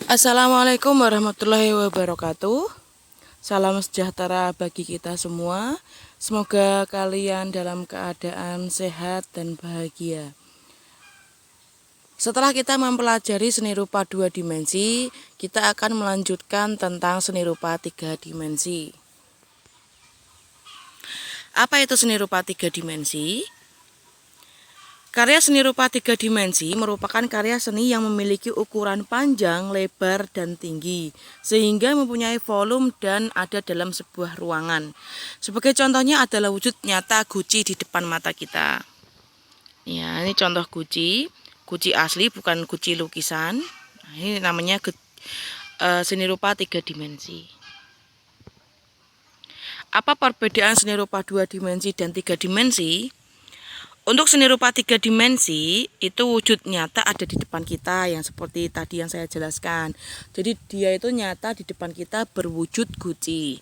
Assalamualaikum warahmatullahi wabarakatuh. Salam sejahtera bagi kita semua. Semoga kalian dalam keadaan sehat dan bahagia. Setelah kita mempelajari seni rupa 2 dimensi, kita akan melanjutkan tentang seni rupa 3 dimensi. Apa itu seni rupa 3 dimensi? Karya seni rupa 3 dimensi merupakan karya seni yang memiliki ukuran panjang, lebar, dan tinggi, sehingga mempunyai volume dan ada dalam sebuah ruangan. Sebagai contohnya adalah wujud nyata guci di depan mata kita. Ya, ini contoh guci asli, bukan guci lukisan. Nah, ini namanya seni rupa 3 dimensi. Apa perbedaan seni rupa 2 dimensi dan 3 dimensi? Untuk seni rupa 3 dimensi, itu wujud nyata ada di depan kita yang seperti tadi yang saya jelaskan. Jadi dia itu nyata di depan kita berwujud guci.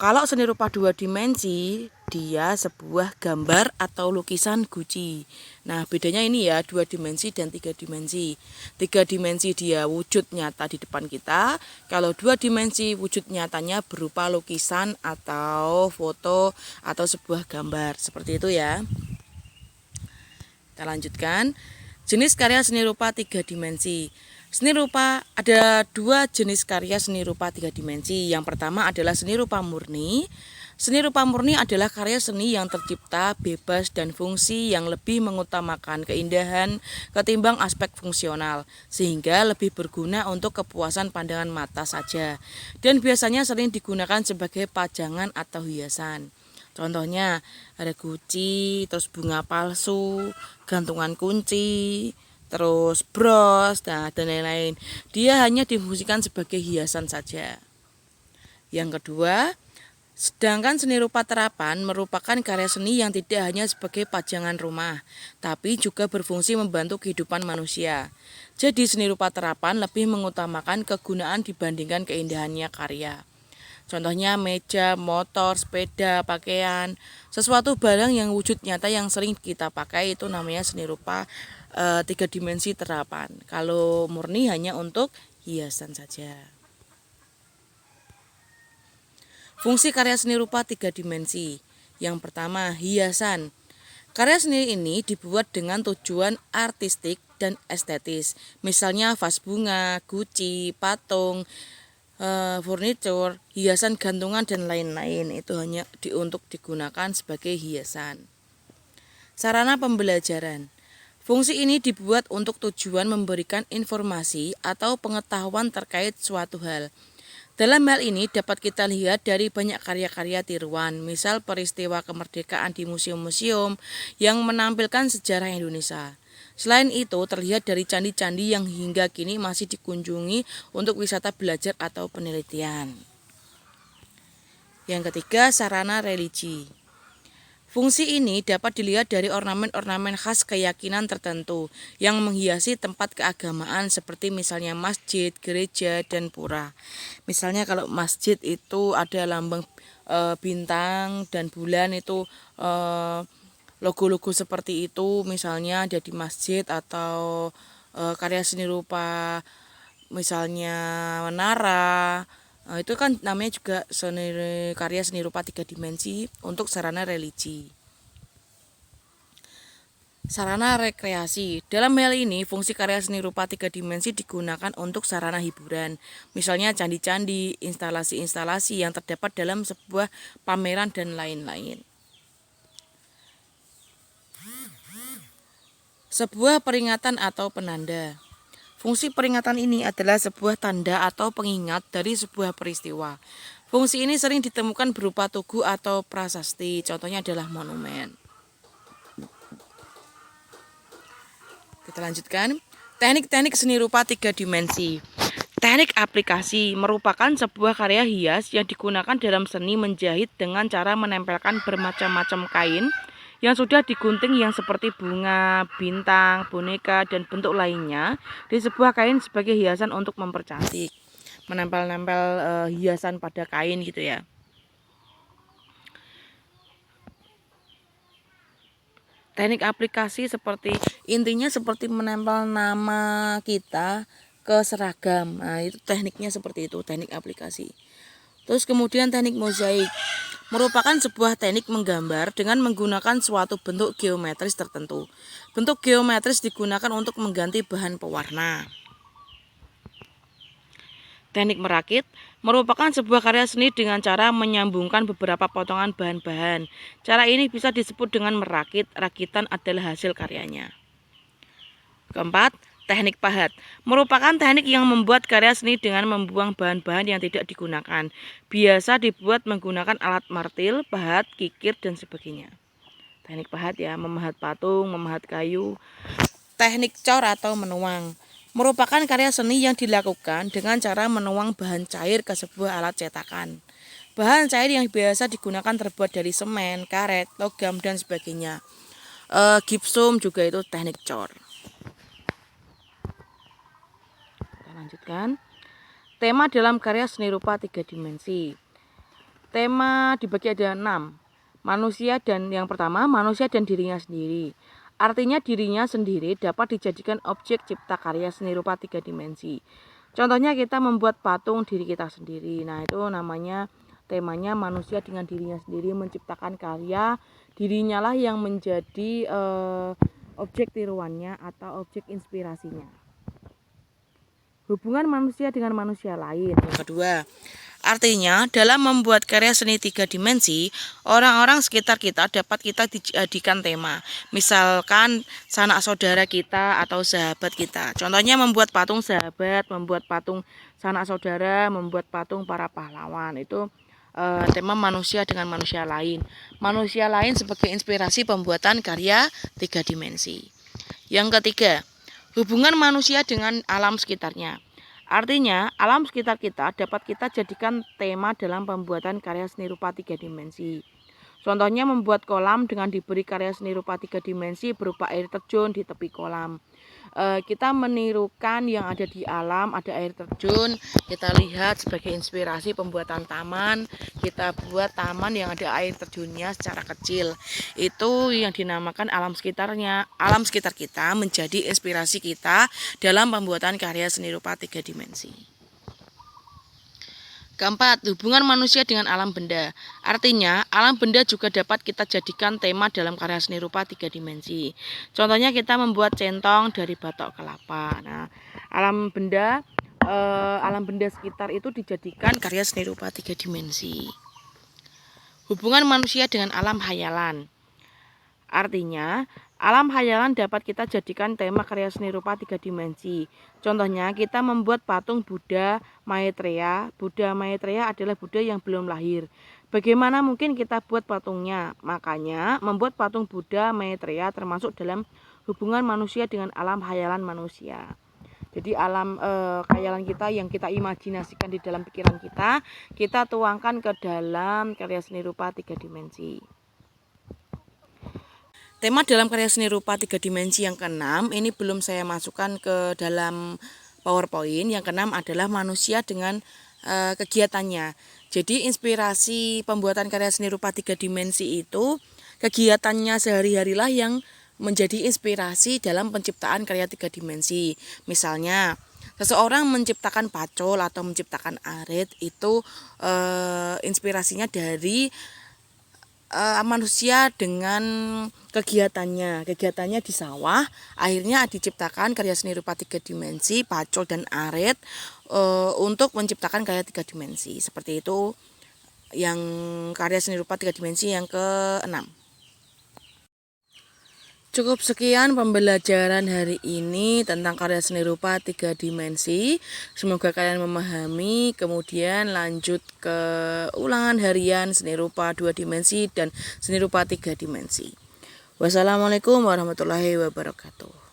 Kalau seni rupa 2 dimensi, dia sebuah gambar atau lukisan guci. Nah, bedanya ini ya, 2 dimensi dan 3 dimensi. 3 dimensi dia wujud nyata di depan kita. Kalau 2 dimensi wujud nyatanya berupa lukisan atau foto atau sebuah gambar. Seperti itu ya. Kita lanjutkan. Jenis karya seni rupa 3 dimensi. Seni rupa ada 2 jenis karya seni rupa 3 dimensi. Yang pertama adalah seni rupa murni. Seni rupa murni adalah karya seni yang tercipta bebas dan fungsi yang lebih mengutamakan keindahan ketimbang aspek fungsional, sehingga lebih berguna untuk kepuasan pandangan mata saja, dan biasanya sering digunakan sebagai pajangan atau hiasan. Contohnya ada guci, terus bunga palsu, gantungan kunci, terus bros, dan lain-lain. Dia hanya difungsikan sebagai hiasan saja. Yang kedua, sedangkan seni rupa terapan merupakan karya seni yang tidak hanya sebagai pajangan rumah, tapi juga berfungsi membantu kehidupan manusia. Jadi seni rupa terapan lebih mengutamakan kegunaan dibandingkan keindahannya karya. Contohnya meja, motor, sepeda, pakaian, sesuatu barang yang wujud nyata yang sering kita pakai itu namanya seni rupa 3 dimensi terapan. Kalau murni hanya untuk hiasan saja. Fungsi karya seni rupa 3 dimensi. Yang pertama, hiasan. Karya seni ini dibuat dengan tujuan artistik dan estetis. Misalnya vas bunga, guci, patung, furniture, hiasan gantungan dan lain-lain. Itu hanya untuk digunakan sebagai hiasan. Sarana pembelajaran. Fungsi ini dibuat untuk tujuan memberikan informasi atau pengetahuan terkait suatu hal. Dalam hal ini dapat kita lihat dari banyak karya-karya tiruan, misal peristiwa kemerdekaan di museum-museum yang menampilkan sejarah Indonesia. Selain itu, terlihat dari candi-candi yang hingga kini masih dikunjungi untuk wisata belajar atau penelitian. Yang ketiga, sarana religi. Fungsi ini dapat dilihat dari ornamen-ornamen khas keyakinan tertentu yang menghiasi tempat keagamaan seperti misalnya masjid, gereja, dan pura. Misalnya kalau masjid itu ada lambang bintang dan bulan itu logo-logo seperti itu misalnya ada di masjid, atau karya seni rupa misalnya menara, itu kan namanya juga karya seni rupa 3 dimensi untuk sarana religi. Sarana rekreasi. Dalam hal ini, fungsi karya seni rupa 3 dimensi digunakan untuk sarana hiburan. Misalnya candi-candi, instalasi-instalasi yang terdapat dalam sebuah pameran dan lain-lain. Sebuah peringatan atau penanda. Fungsi peringatan ini adalah sebuah tanda atau pengingat dari sebuah peristiwa. Fungsi ini sering ditemukan berupa tugu atau prasasti, contohnya adalah monumen. Kita lanjutkan. Teknik-teknik seni rupa 3 dimensi. Teknik aplikasi merupakan sebuah karya hias yang digunakan dalam seni menjahit dengan cara menempelkan bermacam-macam kain yang sudah digunting yang seperti bunga, bintang, boneka, dan bentuk lainnya di sebuah kain sebagai hiasan untuk mempercantik. Menempel-nempel hiasan pada kain gitu ya. Teknik aplikasi intinya seperti menempel nama kita ke seragam. Nah, itu tekniknya seperti itu, teknik aplikasi. Terus kemudian teknik mozaik merupakan sebuah teknik menggambar dengan menggunakan suatu bentuk geometris tertentu. Bentuk geometris digunakan untuk mengganti bahan pewarna. Teknik merakit merupakan sebuah karya seni dengan cara menyambungkan beberapa potongan bahan-bahan. Cara ini bisa disebut dengan merakit, rakitan adalah hasil karyanya. Keempat, teknik pahat merupakan teknik yang membuat karya seni dengan membuang bahan-bahan yang tidak digunakan. Biasa dibuat menggunakan alat martil, pahat, kikir, dan sebagainya. Teknik pahat ya, memahat patung, memahat kayu. Teknik cor atau menuang merupakan karya seni yang dilakukan dengan cara menuang bahan cair ke sebuah alat cetakan. Bahan cair yang biasa digunakan terbuat dari semen, karet, logam, dan sebagainya. Gipsum juga itu teknik cor. Kita lanjutkan. Tema dalam karya seni rupa 3 dimensi. Tema dibagi ada 6. Manusia dan yang pertama, manusia dan dirinya sendiri. Artinya dirinya sendiri dapat dijadikan objek cipta karya seni rupa 3 dimensi. Contohnya kita membuat patung diri kita sendiri. Nah, itu namanya temanya manusia dengan dirinya sendiri menciptakan karya. Dirinya lah yang menjadi objek tiruannya atau objek inspirasinya. Hubungan manusia dengan manusia lain. Yang kedua, artinya dalam membuat karya seni 3 dimensi, orang-orang sekitar kita dapat kita dijadikan tema. Misalkan sanak saudara kita atau sahabat kita. Contohnya membuat patung sahabat, membuat patung sanak saudara, membuat patung para pahlawan. Itu tema manusia dengan manusia lain. Manusia lain sebagai inspirasi pembuatan karya 3 dimensi. Yang ketiga, hubungan manusia dengan alam sekitarnya. Artinya, alam sekitar kita dapat kita jadikan tema dalam pembuatan karya seni rupa 3 dimensi. Contohnya membuat kolam dengan diberi karya seni rupa 3 dimensi berupa air terjun di tepi kolam. Kita menirukan yang ada di alam, ada air terjun, kita lihat sebagai inspirasi pembuatan taman. Kita buat taman yang ada air terjunnya secara kecil. Itu yang dinamakan alam sekitarnya. Alam sekitar kita menjadi inspirasi kita dalam pembuatan karya seni rupa 3 dimensi. Keempat, hubungan manusia dengan alam benda. Artinya, alam benda juga dapat kita jadikan tema dalam karya seni rupa 3 dimensi. Contohnya kita membuat centong dari batok kelapa. Nah, alam benda sekitar itu dijadikan karya seni rupa 3 dimensi. Hubungan manusia dengan alam hayalan. Artinya, alam hayalan dapat kita jadikan tema karya seni rupa 3 dimensi. Contohnya, kita membuat patung Buddha Maitreya. Buddha Maitreya adalah Buddha yang belum lahir. Bagaimana mungkin kita buat patungnya? Makanya, membuat patung Buddha Maitreya termasuk dalam hubungan manusia dengan alam hayalan manusia. Jadi alam khayalan kita yang kita imajinasikan di dalam pikiran kita tuangkan ke dalam karya seni rupa 3 dimensi. Tema dalam karya seni rupa 3 dimensi yang keenam, ini belum saya masukkan ke dalam PowerPoint. Yang keenam adalah manusia dengan kegiatannya. Jadi inspirasi pembuatan karya seni rupa 3 dimensi itu kegiatannya sehari-harilah yang menjadi inspirasi dalam penciptaan karya 3 dimensi. Misalnya, seseorang menciptakan pacul atau menciptakan arit itu inspirasinya dari manusia dengan kegiatannya di sawah, akhirnya diciptakan karya seni rupa 3 dimensi, pacul dan arit untuk menciptakan karya 3 dimensi. Seperti itu yang karya seni rupa 3 dimensi yang ke-6. Cukup sekian pembelajaran hari ini tentang karya seni rupa 3 dimensi. Semoga kalian memahami, kemudian lanjut ke ulangan harian seni rupa 2 dimensi dan seni rupa 3 dimensi. Wassalamualaikum warahmatullahi wabarakatuh.